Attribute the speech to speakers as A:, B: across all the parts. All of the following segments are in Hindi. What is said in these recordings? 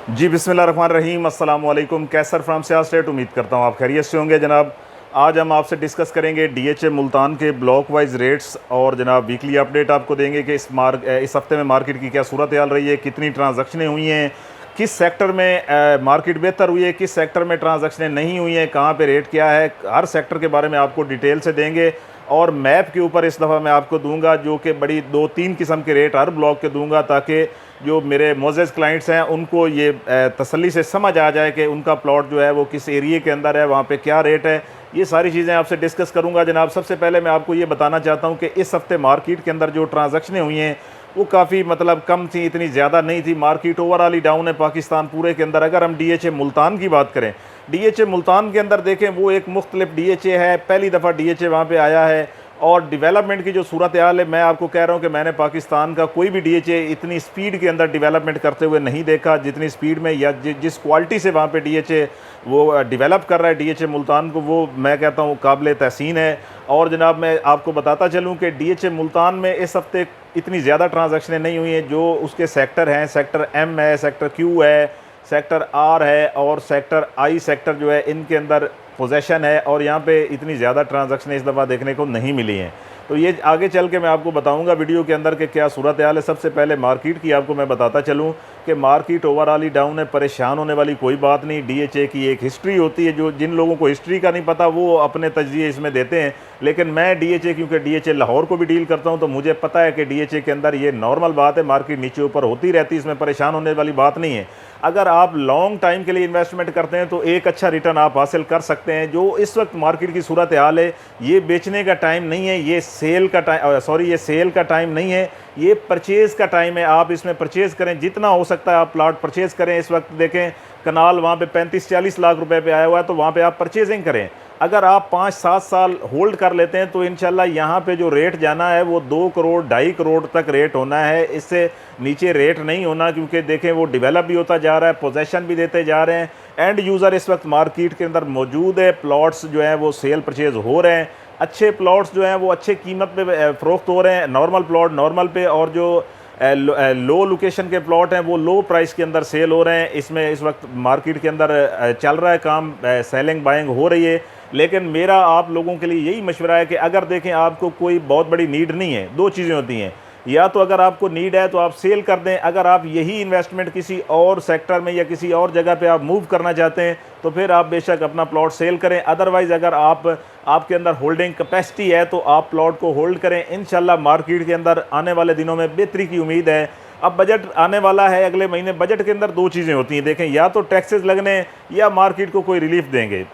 A: जी बिस्मिल्लाहिर्रहमानिर्रहीम अस्सलाम वालेकुम। कैसर फ्राम सियाल स्टेट, उम्मीद करता हूँ आप खैरियत से होंगे जनाब। आज हम आपसे डिस्कस करेंगे डीएचए मुल्तान के ब्लॉक वाइज रेट्स और जनाब वीकली अपडेट आपको देंगे कि इस हफ्ते में मार्केट की क्या सूरत हाल रही है, कितनी ट्रांजैक्शनें हुई हैं, किस सेक्टर में मार्केट बेहतर हुई है, किस सेक्टर में ट्रांजैक्शनें नहीं हुई हैं, कहाँ पे रेट क्या है, हर सेक्टर के बारे में आपको डिटेल से देंगे। और मैप के ऊपर इस दफ़ा मैं आपको दूंगा जो कि बड़ी 2-3 किस्म के रेट हर ब्लॉक के दूंगा, ताकि जो मेरे मोज़ेज़ क्लाइंट्स हैं उनको ये तसल्ली से समझ आ जाए कि उनका प्लॉट जो है वो किस एरिए के अंदर है, वहाँ पे क्या रेट है। ये सारी चीज़ें आपसे डिस्कस करूँगा जनाब। सबसे पहले मैं आपको ये बताना चाहता हूँ कि इस हफ्ते मार्केट के अंदर जो ट्रांजैक्शनें हुई हैं वो काफ़ी मतलब कम थी, इतनी ज़्यादा नहीं थी। मार्केट ओवरऑल ही डाउन है पाकिस्तान पूरे के अंदर। अगर हम डीएचए मुल्तान की बात करें, डीएचए मुल्तान के अंदर देखें वो एक मुख्तलिफ डीएचए है, पहली दफ़ा डीएचए वहाँ पे आया है। और डेवलपमेंट की जो सूरत हाल है, मैं आपको कह रहा हूँ कि मैंने पाकिस्तान का कोई भी डीएचए इतनी स्पीड के अंदर डेवलपमेंट करते हुए नहीं देखा जितनी स्पीड में या जिस क्वालिटी से वहाँ पे डीएचए वो डेवलप कर रहा है डीएचए मुल्तान को, वो मैं कहता हूँ काबिल तहसीन है। और जनाब मैं आपको बताता चलूँ कि डीएचए मुल्तान में इस हफ्ते इतनी ज़्यादा ट्रांजैक्शनें नहीं हुई हैं। जो उसके सेक्टर हैं, सेक्टर एम है, सेक्टर क्यू है, सेक्टर आर है और सेक्टर आई सेक्टर जो है, इनके अंदर पोजेशन है और यहाँ पे इतनी ज़्यादा ट्रांजैक्शन इस दफ़ा देखने को नहीं मिली हैं। तो ये आगे चल के मैं आपको बताऊंगा वीडियो के अंदर कि क्या सूरत हाल है। सबसे पहले मार्केट की आपको मैं बताता चलूँ कि मार्केट ओवरऑल ही डाउन है, परेशान होने वाली कोई बात नहीं। डीएचए की एक हिस्ट्री होती है, जो जिन लोगों को हिस्ट्री का नहीं पता वो अपने तजज़िये इसमें देते हैं, लेकिन मैं डीएचए क्योंकि डीएचए लाहौर को भी डील करता हूँ तो मुझे पता है कि डीएचए के अंदर ये नॉर्मल बात है, मार्केट नीचे ऊपर होती रहती है, इसमें परेशान होने वाली बात नहीं है। अगर आप लॉन्ग टाइम के लिए इन्वेस्टमेंट करते हैं तो एक अच्छा रिटर्न आप हासिल कर सकते हैं। जो इस वक्त मार्केट की सूरत हाल है, ये बेचने का टाइम नहीं है, ये सेल का टाइम ये सेल का टाइम नहीं है, ये परचेज़ का टाइम है। आप इसमें परचेज़ करें, जितना हो सकता है आप प्लाट परचेज़ करें। इस वक्त देखें कनाल वहाँ पे 35-40 लाख रुपए पे आया हुआ है, तो वहाँ पे आप परचेजिंग करें। अगर आप 5-7 साल होल्ड कर लेते हैं तो इंशाल्लाह यहाँ पे जो रेट जाना है वो 2 करोड़ 2.5 करोड़ तक रेट होना है, इससे नीचे रेट नहीं होना। क्योंकि देखें वो डेवलप भी होता जा रहा है, पोजेसन भी देते जा रहे हैं, एंड यूज़र इस वक्त मार्केट के अंदर मौजूद है। प्लॉट्स जो हैं वो सेल परचेज़ हो रहे हैं, अच्छे प्लॉट्स जो हैं वो अच्छे कीमत पे फ़रोख्त हो रहे हैं। नॉर्मल प्लॉट नॉर्मल पे, और जो लो लोकेशन के प्लॉट हैं वो लो प्राइस के अंदर सेल हो रहे हैं। इसमें इस वक्त मार्केट के अंदर चल रहा है काम, सेलिंग बाइंग हो रही है। लेकिन मेरा आप लोगों के लिए यही मशवरा है कि अगर देखें आपको कोई बहुत बड़ी नीड नहीं है, दो चीज़ें होती हैं, या तो अगर आपको नीड है तो आप सेल कर दें। अगर आप यही इन्वेस्टमेंट किसी और सेक्टर में या किसी और जगह पे आप मूव करना चाहते हैं तो फिर आप बेशक अपना प्लॉट सेल करें। अदरवाइज़ अगर आपके अंदर होल्डिंग कैपेसिटी है तो आप प्लॉट को होल्ड करें। इंशाल्लाह मार्केट के अंदर आने वाले दिनों में बेहतरी की उम्मीद है। अब बजट आने वाला है अगले महीने, बजट के अंदर दो चीज़ें होती हैं, देखें या तो टैक्सेस लगने या मार्केट को कोई रिलीफ देंगे।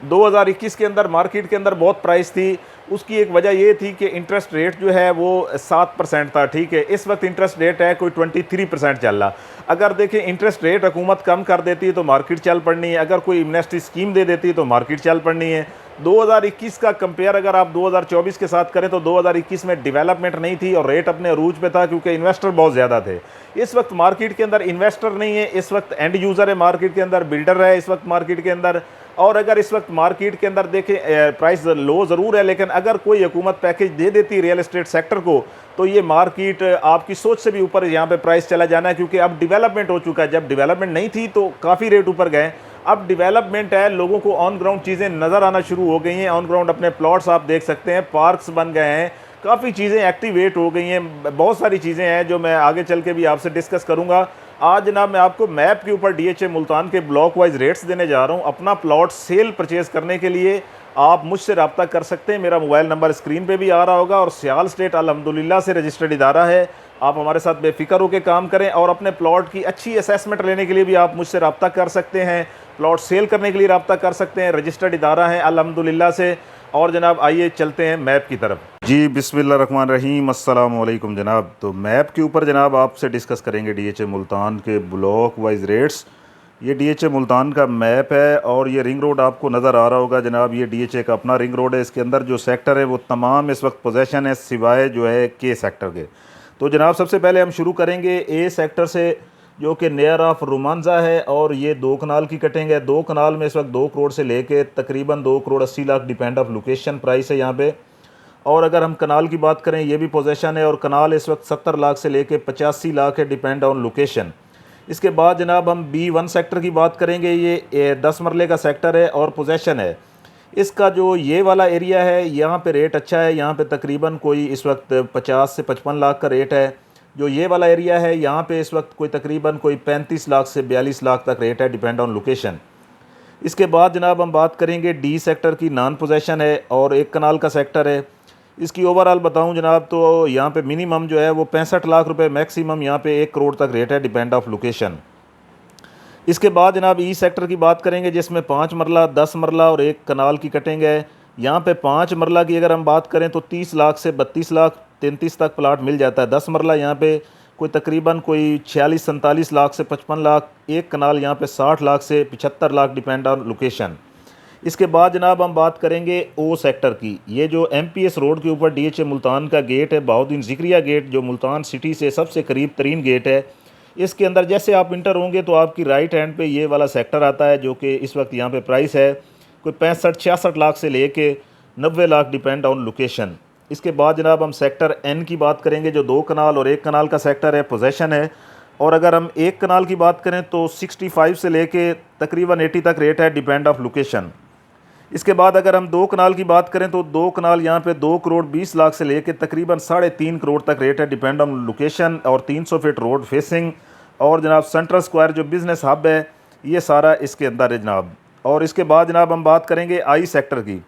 A: 2021 के अंदर मार्केट के अंदर बहुत प्राइस थी, उसकी एक वजह ये थी कि इंटरेस्ट रेट जो है वो 7% था, ठीक है। इस वक्त इंटरेस्ट रेट है कोई 23% चल रहा। अगर देखें इंटरेस्ट रेट हुकूमत कम कर देती है तो मार्केट चल पड़नी है, अगर कोई इमनेस्टी स्कीम दे देती है तो मार्केट चल पड़नी है। 2021 का कंपेयर अगर आप 2024 के साथ करें तो 2021 में डेवलपमेंट नहीं थी और रेट अपने अरूज पे था क्योंकि इन्वेस्टर बहुत ज़्यादा थे। इस वक्त मार्केट के अंदर इन्वेस्टर नहीं है, इस वक्त एंड यूज़र है मार्केट के अंदर, बिल्डर है इस वक्त मार्केट के अंदर। और अगर इस वक्त मार्केट के अंदर देखें प्राइस लो ज़रूर है, लेकिन अगर कोई हुकूमत पैकेज दे देती रियल एस्टेट सेक्टर को तो ये मार्केट आपकी सोच से भी ऊपर यहाँ पे प्राइस चला जाना है, क्योंकि अब डेवलपमेंट हो चुका है। जब डेवलपमेंट नहीं थी तो काफ़ी रेट ऊपर गए, अब डेवलपमेंट है, लोगों को ऑन ग्राउंड चीज़ें नज़र आना शुरू हो गई हैं। ऑन ग्राउंड अपने प्लॉट्स आप देख सकते हैं, पार्क्स बन गए हैं, काफ़ी चीज़ें एक्टिवेट हो गई हैं। बहुत सारी चीज़ें हैं जो मैं आगे चल के भी आपसे डिस्कस करूँगा। आज जनाब मैं आपको मैप के ऊपर डीएचए मुल्तान के ब्लॉक वाइज रेट्स देने जा रहा हूँ। अपना प्लॉट सेल परचेज़ करने के लिए आप मुझसे रब्ता कर सकते हैं। मेरा मोबाइल नंबर स्क्रीन पे भी आ रहा होगा और सियाल स्टेट अल्हम्दुलिल्लाह से रजिस्टर्ड इदारा है। आप हमारे साथ बेफिक्र होकर काम करें और अपने प्लॉट की अच्छी असेसमेंट लेने के लिए भी आप मुझसे रब्ता कर सकते हैं, प्लॉट सेल करने के लिए रब्ता कर सकते हैं। रजिस्टर्ड इदारा है अल्हम्दुलिल्लाह से। और जनाब आइए चलते हैं मैप की तरफ। जी बिस्मिल्लाहिर्रहमानिर्रहीम, अस्सलाम वालेकुम जनाब। तो मैप के ऊपर जनाब आपसे डिस्कस करेंगे डीएचए मुल्तान के ब्लॉक वाइज रेट्स। ये डीएचए मुल्तान का मैप है और ये रिंग रोड आपको नज़र आ रहा होगा जनाब। ये डीएचए का अपना रिंग रोड है, इसके अंदर जो सेक्टर है वो तमाम इस वक्त पोजेशन है सिवाय जो है के सेक्टर के। तो जनाब सबसे पहले हम शुरू करेंगे ए सेक्टर से, जो कि नियर ऑफ रोमांजा है और ये 2 कनाल की कटिंग है। 2 कनाल में इस वक्त 2 करोड़ से लेके तकरीबन 2 crore 80 lakh depend of location price है यहाँ पे। और अगर हम कनाल की बात करें ये भी पोजेशन है और कनाल इस वक्त 70 लाख से लेके 85 लाख है डिपेंड ऑन लोकेशन। इसके बाद जनाब हम B1 सेक्टर की बात करेंगे। ये 10 मरले का सेक्टर है और पोजेशन है। इसका जो ये वाला एरिया है यहाँ पे रेट अच्छा है, यहाँ पे तकरीबन कोई इस वक्त 50 से 55 लाख का रेट है। जो ये वाला एरिया है यहाँ पे इस वक्त कोई तकरीबन कोई 35 लाख से 42 लाख तक रेट है, डिपेंड ऑन लोकेशन। इसके बाद जनाब हम बात करेंगे D सेक्टर की, नॉन पोजेशन है और 1 कनाल का सेक्टर है। इसकी ओवरऑल बताऊं जनाब तो यहाँ पे मिनिमम जो है वो 65 लाख रुपए, मैक्सिमम यहाँ पे 1 करोड़ तक रेट है, डिपेंड ऑफ लोकेशन। इसके बाद जनाब E सेक्टर की बात करेंगे जिसमें 5 मरला, 10 मरला और 1 कनाल की कटिंग है। यहाँ पे 5 मरला की अगर हम बात करें तो 30 लाख से 32 लाख 33 तक प्लाट मिल जाता है। 10 मरला यहाँ पे कोई तकरीबन कोई 46-47 लाख से 55 लाख, 1 कनाल यहाँ पे 60 लाख से 75 लाख, डिपेंड ऑन लोकेशन। इसके बाद जनाब हम बात करेंगे O सेक्टर की। ये जो MPS रोड के ऊपर DHA मुल्तान का गेट है, बहाउद्दीन ज़िक्रिया गेट, जो मुल्तान सिटी से सबसे करीब तरीन गेट है। इसके अंदर जैसे आप इंटर होंगे तो आपकी राइट हैंड पे ये वाला सेक्टर आता है, जो कि इस वक्त यहाँ पे प्राइस है कोई 65-66 लाख से लेके 90 लाख, डिपेंड ऑन लोकेशन। इसके बाद जनाब हम सेक्टर N की बात करेंगे जो 2 कनाल और 1 कनाल का सेक्टर है, पोजेशन है। और अगर हम 1 कनाल की बात करें तो 65 से लेके तकरीबन 80 तक रेट है, डिपेंड ऑफ लोकेशन। इसके बाद अगर हम 2 कनाल की बात करें तो 2 कनाल यहाँ पे 2 करोड़ 20 लाख से लेके तकरीबन 3.5 करोड़ तक रेट है, डिपेंड ऑन लोकेशन। और 300 फीट रोड फेसिंग और जनाब सेंट्रल स्क्वायर जो बिज़नेस हब है, ये सारा इसके अंदर है जनाब। और इसके बाद जनाब हम बात करेंगे I सेक्टर की।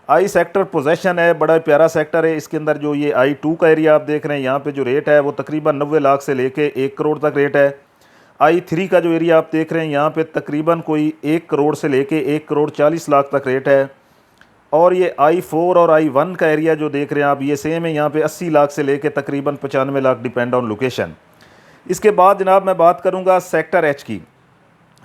A: I सेक्टर पोजेशन है, बड़ा प्यारा सेक्टर है। इसके अंदर जो ये I2 का एरिया आप देख रहे हैं, यहाँ पे जो रेट है वो तकरीबन 90 लाख से लेके 1 करोड़ तक रेट है। I3 का जो एरिया आप देख रहे हैं यहाँ पे तकरीबन कोई 1 करोड़ से लेके 1 करोड़ 40 लाख तक रेट है। और ये I4 और I1 का एरिया जो देख रहे हैं आप, ये सेम है, यहाँ पे 80 लाख से लेके तकरीबन 95 लाख, डिपेंड ऑन लोकेशन। इसके बाद जनाब मैं बात करूँगा सेक्टर H की।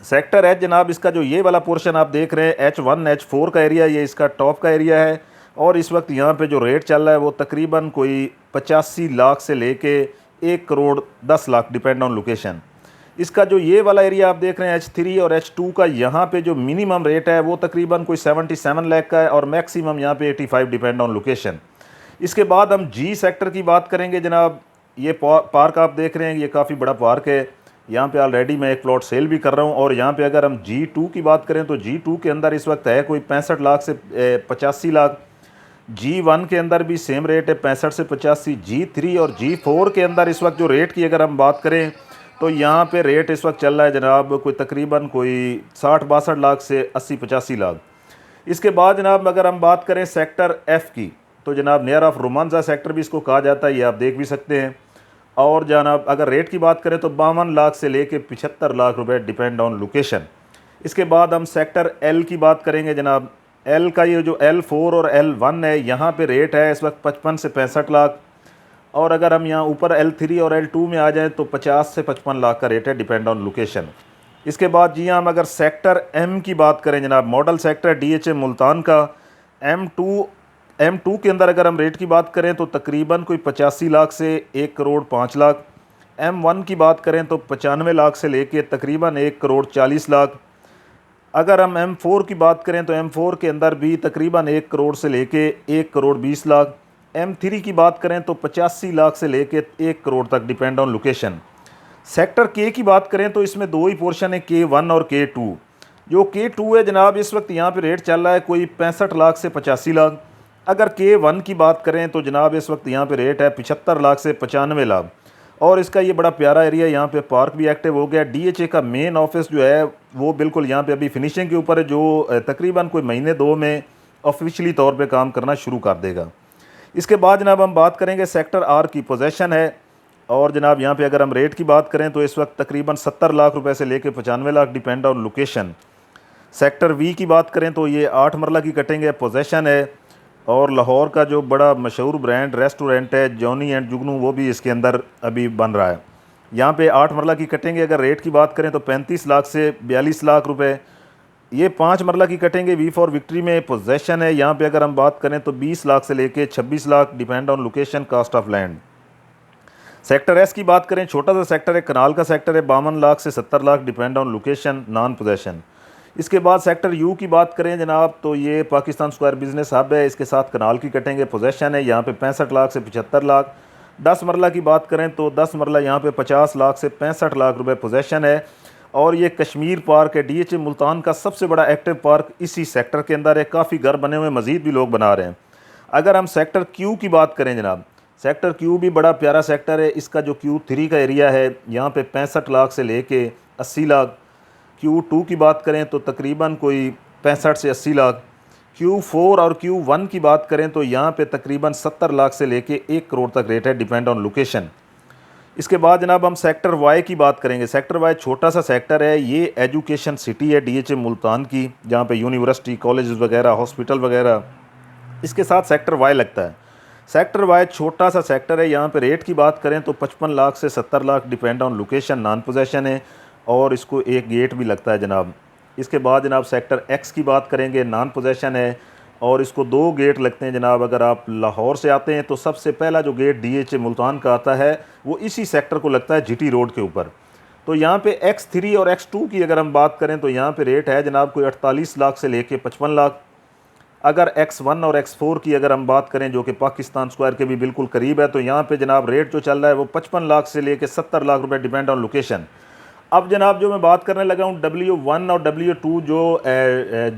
A: सेक्टर H जनाब, इसका जो ये वाला पोर्शन आप देख रहे हैं H1 H4 का एरिया, ये इसका टॉप का एरिया है। और इस वक्त यहाँ पे जो रेट चल रहा है वो तकरीबन कोई 85 लाख से लेके 1 crore 10 lakh, depend on location. इसका जो ये वाला एरिया आप देख रहे हैं H3 और H2 का, यहाँ पे जो मिनिमम रेट है वो तकरीबन कोई 77 लाख का है और मैक्सिमम यहाँ पे 85, डिपेंड ऑन लोकेशन। इसके बाद हम G सेक्टर की बात करेंगे जनाब। ये पार्क आप देख रहे हैं, ये काफ़ी बड़ा पार्क है। यहाँ पे ऑलरेडी मैं एक प्लॉट सेल भी कर रहा हूँ। और यहाँ पे अगर हम G2 की बात करें तो G2 के अंदर इस वक्त है कोई 65 लाख से 85 लाख। G1 के अंदर भी सेम रेट है 65 से 85। G3 और G4 के अंदर इस वक्त जो रेट की अगर हम बात करें तो यहाँ पे रेट इस वक्त चल रहा है जनाब कोई तकरीबन कोई 60-62 लाख से 80-85 लाख। इसके बाद जनाब अगर हम बात करें सेक्टर F की, तो जनाब नियर ऑफ रोमांजा सेक्टर भी इसको कहा जाता है, ये आप देख भी सकते हैं। और जनाब अगर रेट की बात करें तो 52 लाख से लेके 75 लाख रुपए, डिपेंड ऑन लोकेशन। इसके बाद हम सेक्टर L की बात करेंगे जनाब। L का ये जो L4 और L1 है, यहाँ पे रेट है इस वक्त 55 से 65 लाख। और अगर हम यहाँ ऊपर L3 और L2 में आ जाएं तो 50 से 55 लाख का रेट है, डिपेंड ऑन लोकेशन। इसके बाद जी हम अगर सेक्टर M की बात करें जनाब, मॉडल सेक्टर DHA मुल्तान का M2 के अंदर अगर हम रेट की बात करें तो तकरीबन कोई 85 लाख से 1 करोड़ 5 लाख। M1 की बात करें तो 95 लाख से लेके तकरीबन 1 करोड़ 40 लाख। अगर हम M4 की बात करें तो M4 के अंदर भी तकरीबन 1 करोड़ से लेके 1 करोड़ 20 लाख। M3 की बात करें तो 85 लाख से लेके 1 करोड़ तक, depend on location. Sector K की बात करें तो इसमें 2 ही पोर्शन है, K1 और K2। जो K2 है जनाब, इस वक्त यहाँ पे रेट चल रहा है कोई 65 लाख से 85 लाख। अगर K1 की बात करें तो जनाब इस वक्त यहाँ पे रेट है 75 लाख से 95 लाख। और इसका ये बड़ा प्यारा एरिया, यहाँ पे पार्क भी एक्टिव हो गया। DHA का मेन ऑफिस जो है वो बिल्कुल यहाँ पे अभी फिनिशिंग के ऊपर है, जो तकरीबन कोई महीने 2 में ऑफिशियली तौर पे काम करना शुरू कर देगा। इसके बाद जनाब हम बात करेंगे सेक्टर R की, पोजेशन है। और जनाब यहाँ पे अगर हम रेट की बात करें तो इस वक्त तकरीबन 70 लाख रुपए से लेके 95 lakh, depend on location. Sector V की बात करें तो ये 8 मरला की कटिंग है, पोजेशन है। और लाहौर का जो बड़ा मशहूर ब्रांड रेस्टोरेंट है जॉनी एंड जुगनू, वो भी इसके अंदर अभी बन रहा है। यहाँ पे 8 मरला की कटेंगे, अगर रेट की बात करें तो 35 लाख से 42 लाख रुपए। ये 5 मरला की कटेंगे V4 विक्ट्री में, पोजेशन है। यहाँ पे अगर हम बात करें तो 20 लाख से लेके 26 lakh, depend on location, cost of land. Sector S की बात करें, छोटा सा सेक्टर है, कनाल का सेक्टर है, 52 लाख से 70 lakh, depend on location, non possession. इसके बाद सेक्टर U की बात करें जनाब तो ये पाकिस्तान स्क्वायर बिजनेस हब है, इसके साथ कनाल की कटेंगे, पोजेशन है। यहाँ पे 65 लाख से 75 लाख। 10 मरला की बात करें तो 10 मरला यहाँ पे 50 लाख से 65 लाख रुपए पोजेशन है। और ये कश्मीर पार्क है, DHA मुल्तान का सबसे बड़ा एक्टिव पार्क इसी सेक्टर के अंदर है। काफ़ी घर बने हुए, मज़ीद भी लोग बना रहे हैं। अगर हम सेक्टर क्यू की बात करें जनाब, सेक्टर क्यू भी बड़ा प्यारा सेक्टर है। इसका जो Q3 का एरिया है यहाँ पे 65 लाख से लेके 80 लाख। Q2 की बात करें तो तकरीबन कोई 65 से 80 लाख। Q4 और Q1 की बात करें तो यहाँ पे तकरीबन 70 लाख से लेके 1 करोड़ तक रेट है, डिपेंड ऑन लोकेशन। इसके बाद जनाब हम सेक्टर वाई की बात करेंगे। सेक्टर वाई छोटा सा सेक्टर है, ये एजुकेशन सिटी है DHA मुल्तान की, जहाँ पे यूनिवर्सिटी, कॉलेजेस वगैरह, हॉस्पिटल वगैरह इसके साथ सेक्टर वाई लगता है। सेक्टर वाई छोटा सा सेक्टर है। यहाँ पे रेट की बात करें तो 55 लाख से 70 lakh, depend on location, non possession है और इसको एक गेट भी लगता है जनाब। इसके बाद जनाब सेक्टर एक्स की बात करेंगे, नॉन पोजेशन है और इसको 2 गेट लगते हैं जनाब। अगर आप लाहौर से आते हैं तो सबसे पहला जो गेट DHA मुल्तान का आता है वो इसी सेक्टर को लगता है, GT रोड के ऊपर। तो यहाँ पे X3 और X2 की अगर हम बात करें तो यहाँ पे रेट है जनाब कोई 48 लाख से लेके 55 लाख। अगर X1 और X4 की अगर हम बात करें, जो कि पाकिस्तान स्क्वायर के भी बिल्कुल करीब है, तो यहाँ पे जनाब रेट जो चल रहा है वो 55 लाख से लेके 70 लाख रुपए, डिपेंड ऑन लोकेशन। अब जनाब जो मैं बात करने लगा हूँ W1 और W2, जो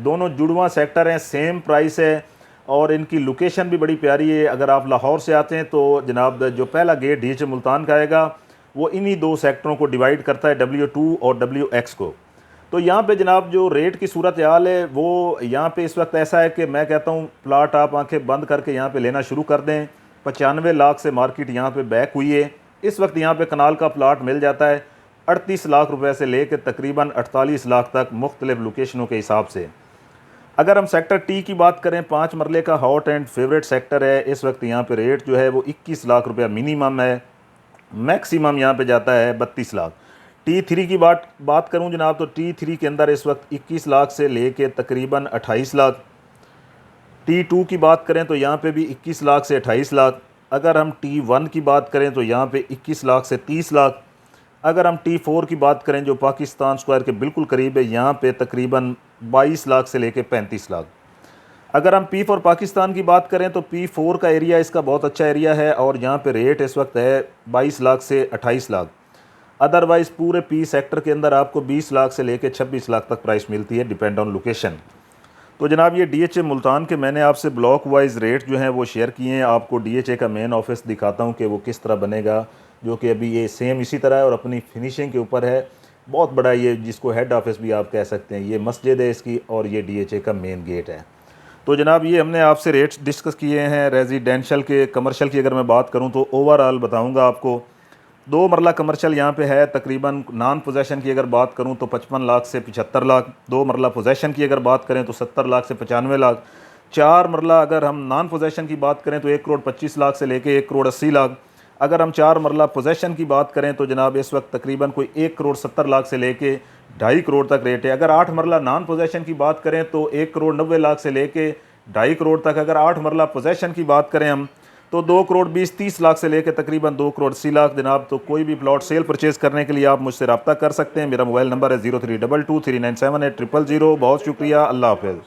A: दोनों जुड़वा सेक्टर हैं, सेम प्राइस है और इनकी लोकेशन भी बड़ी प्यारी है। अगर आप लाहौर से आते हैं तो जनाब जो पहला गेट DHA मुल्तान का आएगा वो इन्हीं 2 सेक्टरों को डिवाइड करता है, W2 और WX को। तो यहाँ पे जनाब जो रेट की सूरत हाल है वो यहाँ पे इस वक्त ऐसा है कि मैं कहता हूँ प्लाट आप आंखें बंद करके यहाँ पे लेना शुरू कर दें। 95 लाख से मार्केट यहाँ पे बैक हुई है। इस वक्त यहाँ पे कनाल का प्लाट मिल जाता है 38 लाख रुपए से लेकर तकरीबन 48 लाख तक, मुख्तलिफ लोकेशनों के हिसाब से। अगर हम सेक्टर टी की बात करें, 5 मरले का हॉट एंड फेवरेट सेक्टर है। इस वक्त यहाँ पे रेट जो है वो 21 लाख रुपया मिनिमम है, मैक्सिमम यहाँ पे जाता है 32 लाख। T3 की बात करूँ जनाब तो T3 के अंदर इस वक्त 21 लाख से लेके तकरीबन 28 लाख। T2 की बात करें तो यहाँ पे भी 21 लाख से 28 लाख। अगर हम T1 की बात करें तो यहाँ पे 21 लाख से 30 लाख। अगर हम T4 की बात करें जो पाकिस्तान स्क्वायर के बिल्कुल करीब है, यहाँ पे तकरीबन 22 लाख से लेके 35 लाख। अगर हम P4 पाकिस्तान की बात करें तो P4 का एरिया इसका बहुत अच्छा एरिया है और यहाँ पे रेट इस वक्त है 22 लाख से 28 लाख। अदरवाइज़ पूरे P सेक्टर के अंदर आपको 20 लाख से लेके 26 लाख तक प्राइस मिलती है, डिपेंड ऑन लोकेशन। तो जनाब ये DHA मुल्तान के मैंने आपसे ब्लॉक वाइज रेट जो हैं वो शेयर किए हैं। आपको DHA का मेन ऑफिस दिखाता हूँ कि वो किस तरह बनेगा, जो कि अभी ये सेम इसी तरह है और अपनी फिनिशिंग के ऊपर है। बहुत बड़ा ये, जिसको हेड ऑफिस भी आप कह सकते हैं, ये मस्जिद है इसकी और ये DHA का मेन गेट है। तो जनाब ये हमने आपसे रेट्स डिस्कस किए हैं रेजिडेंशल के। कमर्शियल की अगर मैं बात करूँ तो ओवरऑल बताऊँगा आपको। 2 मरला कमर्शियल यहाँ पे है तकरीबन। नॉन पोजेशन की अगर बात करूँ तो 55 लाख से 75 लाख। 2 मरला पोजेशन की अगर बात करें तो 70 लाख से 95 लाख। 4 मरला अगर हम नॉन पोजेशन की बात करें तो 1 करोड़ 25 लाख से लेके 1 करोड़ 80 लाख। अगर हम 4 मरला पोजेशन की बात करें तो जनाब इस वक्त तकरीबन कोई 1 करोड़ 70 लाख से लेके 2.5 करोड़ तक रेट है। अगर 8 मरला नॉन पोजेशन की बात करें तो 1 करोड़ 90 लाख से लेके 2.5 करोड़ तक। अगर 8 मरला पोजेशन की बात करें हम तो 2 करोड़ 20-30 लाख से लेकर तकरीबन 2 करोड़ 80 लाख जनाब। तो कोई भी प्लॉट सेल परचेज़ करने के लिए आप मुझसे रब्ता कर सकते हैं। मेरा मोबाइल नंबर है 0322397800। बहुत शुक्रिया, अल्लाह हाफ़िज़।